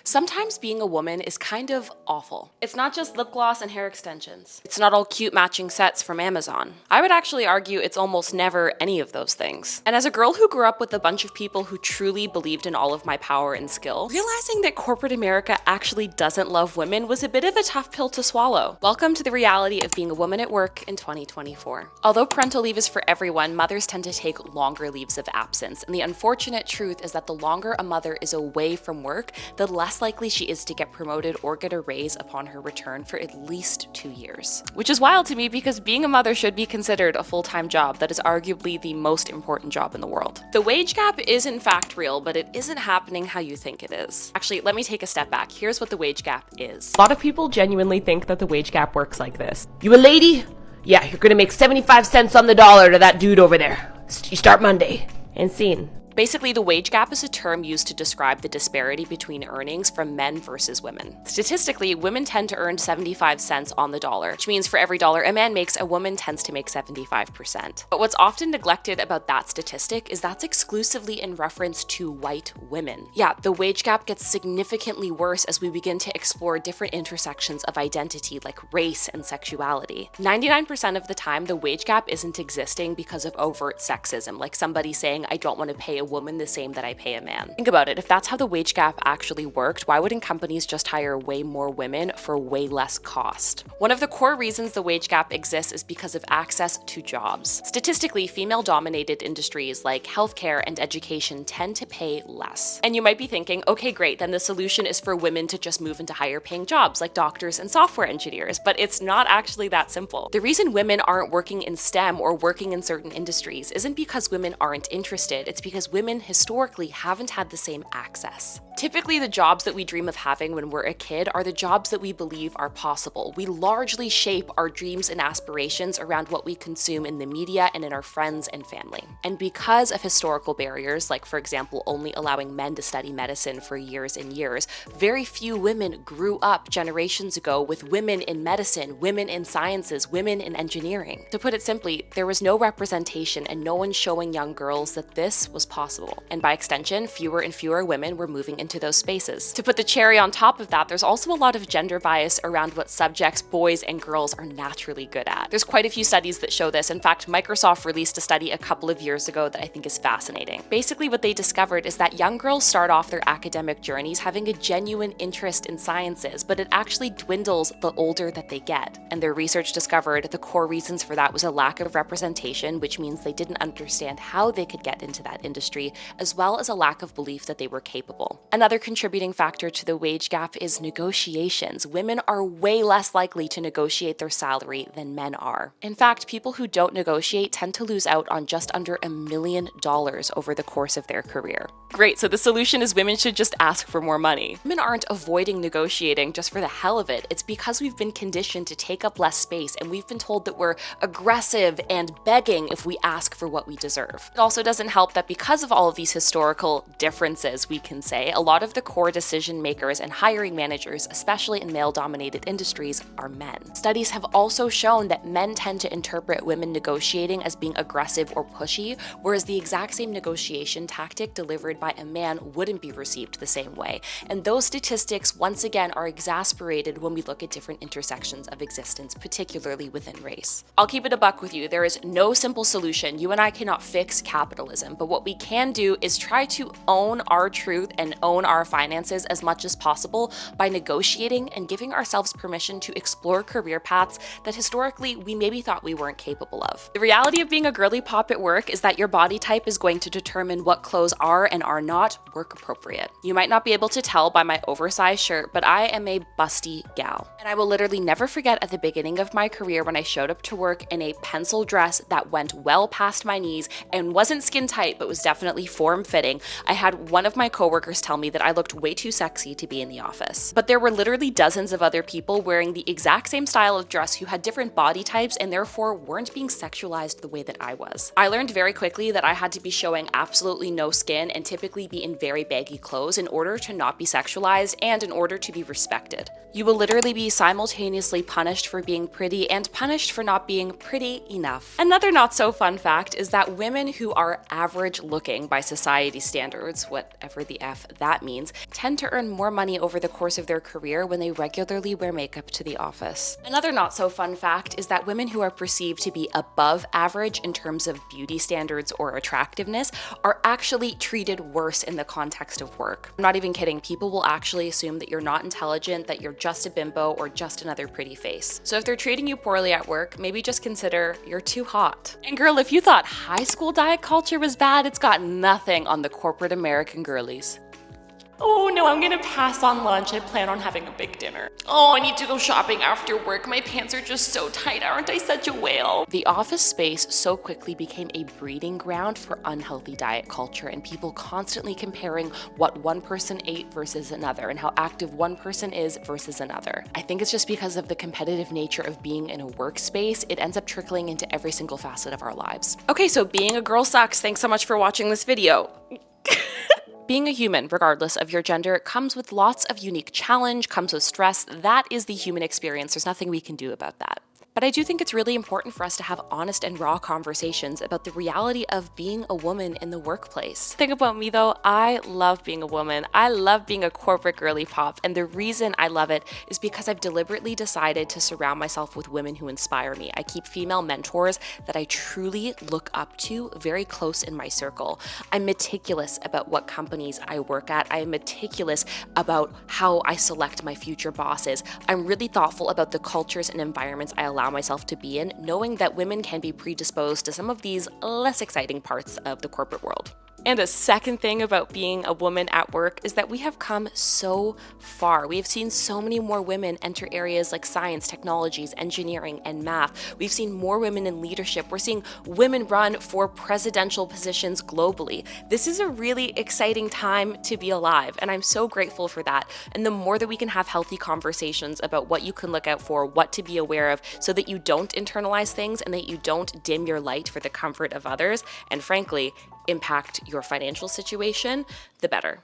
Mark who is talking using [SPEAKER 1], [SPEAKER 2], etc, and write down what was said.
[SPEAKER 1] Sometimes being a woman is kind of awful. It's not just lip gloss and hair extensions. It's not all cute matching sets from Amazon. I would actually argue it's almost never any of those things. And as a girl who grew up with a bunch of people who truly believed in all of my power and skill, realizing that corporate America actually doesn't love women was a bit of a tough pill to swallow. Welcome to the reality of being a woman at work in 2024. Although parental leave is for everyone, mothers tend to take longer leaves of absence. And the unfortunate truth is that the longer a mother is away from work, the less likely she is to get promoted or get a raise upon her return for at least 2 years. Which is wild to me because being a mother should be considered a full-time job that is arguably the most important job in the world. The wage gap is in fact real, but it isn't happening how you think it is. Actually, let me take a step back. Here's what the wage gap is.
[SPEAKER 2] A lot of people genuinely think that the wage gap works like this. You a lady? Yeah, you're gonna make 75 cents on the dollar to that dude over there. You start Monday. And scene.
[SPEAKER 1] Basically, the wage gap is a term used to describe the disparity between earnings from men versus women. Statistically, women tend to earn 75 cents on the dollar, which means for every dollar a man makes, a woman tends to make 75%. But what's often neglected about that statistic is that's exclusively in reference to white women. Yeah, the wage gap gets significantly worse as we begin to explore different intersections of identity like race and sexuality. 99% of the time, the wage gap isn't existing because of overt sexism, like somebody saying, I don't want to pay a woman the same that I pay a man. Think about it, if that's how the wage gap actually worked, why wouldn't companies just hire way more women for way less cost? One of the core reasons the wage gap exists is because of access to jobs. Statistically, female-dominated industries like healthcare and education tend to pay less. And you might be thinking, okay, great, then the solution is for women to just move into higher-paying jobs like doctors and software engineers, but it's not actually that simple. The reason women aren't working in STEM or working in certain industries isn't because women aren't interested, it's because women historically haven't had the same access. Typically, the jobs that we dream of having when we're a kid are the jobs that we believe are possible. We largely shape our dreams and aspirations around what we consume in the media and in our friends and family. And because of historical barriers, like for example, only allowing men to study medicine for years and years, very few women grew up generations ago with women in medicine, women in sciences, women in engineering. To put it simply, there was no representation and no one showing young girls that this was possible. And by extension, fewer and fewer women were moving into those spaces. To put the cherry on top of that, there's also a lot of gender bias around what subjects boys and girls are naturally good at. There's quite a few studies that show this. In fact, Microsoft released a study a couple of years ago that I think is fascinating. Basically, what they discovered is that young girls start off their academic journeys having a genuine interest in sciences, but it actually dwindles the older that they get. And their research discovered the core reasons for that was a lack of representation, which means they didn't understand how they could get into that industry, as well as a lack of belief that they were capable. Another contributing factor to the wage gap is negotiations. Women are way less likely to negotiate their salary than men are. In fact, people who don't negotiate tend to lose out on just under $1 million over the course of their career. Great, so the solution is women should just ask for more money. Women aren't avoiding negotiating just for the hell of it. It's because we've been conditioned to take up less space and we've been told that we're aggressive and begging if we ask for what we deserve. It also doesn't help that because of all of these historical differences, we can say, a lot of the core decision makers and hiring managers, especially in male-dominated industries, are men. Studies have also shown that men tend to interpret women negotiating as being aggressive or pushy, whereas the exact same negotiation tactic delivered by a man wouldn't be received the same way. And those statistics, once again, are exasperated when we look at different intersections of existence, particularly within race. I'll keep it a buck with you. There is no simple solution. You and I cannot fix capitalism, but what we can do is try to own our truth and own our finances as much as possible by negotiating and giving ourselves permission to explore career paths that historically we maybe thought we weren't capable of. The reality of being a girly pop at work is that your body type is going to determine what clothes are and are not work appropriate. You might not be able to tell by my oversized shirt, but I am a busty gal. And I will literally never forget at the beginning of my career when I showed up to work in a pencil dress that went well past my knees and wasn't skin tight, but was definitely form-fitting. I had one of my coworkers tell me that I looked way too sexy to be in the office. But there were literally dozens of other people wearing the exact same style of dress who had different body types and therefore weren't being sexualized the way that I was. I learned very quickly that I had to be showing absolutely no skin and typically be in very baggy clothes in order to not be sexualized and in order to be respected. You will literally be simultaneously punished for being pretty and punished for not being pretty enough. Another not so fun fact is that women who are average looking looking by society standards, whatever the F that means, tend to earn more money over the course of their career when they regularly wear makeup to the office. Another not so fun fact is that women who are perceived to be above average in terms of beauty standards or attractiveness are actually treated worse in the context of work. I'm not even kidding, people will actually assume that you're not intelligent, that you're just a bimbo or just another pretty face. So if they're treating you poorly at work, maybe just consider you're too hot. And girl, if you thought high school diet culture was bad, it's got nothing on the corporate American girlies. Oh no, I'm gonna pass on lunch. I plan on having a big dinner. Oh, I need to go shopping after work. My pants are just so tight. Aren't I such a whale? The office space so quickly became a breeding ground for unhealthy diet culture and people constantly comparing what one person ate versus another and how active one person is versus another. I think it's just because of the competitive nature of being in a workspace, it ends up trickling into every single facet of our lives. Okay, so being a girl sucks. Thanks so much for watching this video. Being a human, regardless of your gender, comes with lots of unique challenge, comes with stress. That is the human experience. There's nothing we can do about that. But I do think it's really important for us to have honest and raw conversations about the reality of being a woman in the workplace. Think about me though, I love being a woman. I love being a corporate girly pop, and the reason I love it is because I've deliberately decided to surround myself with women who inspire me. I keep female mentors that I truly look up to very close in my circle. I'm meticulous about what companies I work at. I am meticulous about how I select my future bosses. I'm really thoughtful about the cultures and environments I allow myself to be in, knowing that women can be predisposed to some of these less exciting parts of the corporate world. And a second thing about being a woman at work is that we have come so far. We have seen so many more women enter areas like science, technologies, engineering, and math. We've seen more women in leadership. We're seeing women run for presidential positions globally. This is a really exciting time to be alive, and I'm so grateful for that. And the more that we can have healthy conversations about what you can look out for, what to be aware of, so that you don't internalize things and that you don't dim your light for the comfort of others, and frankly, impact your financial situation, the better.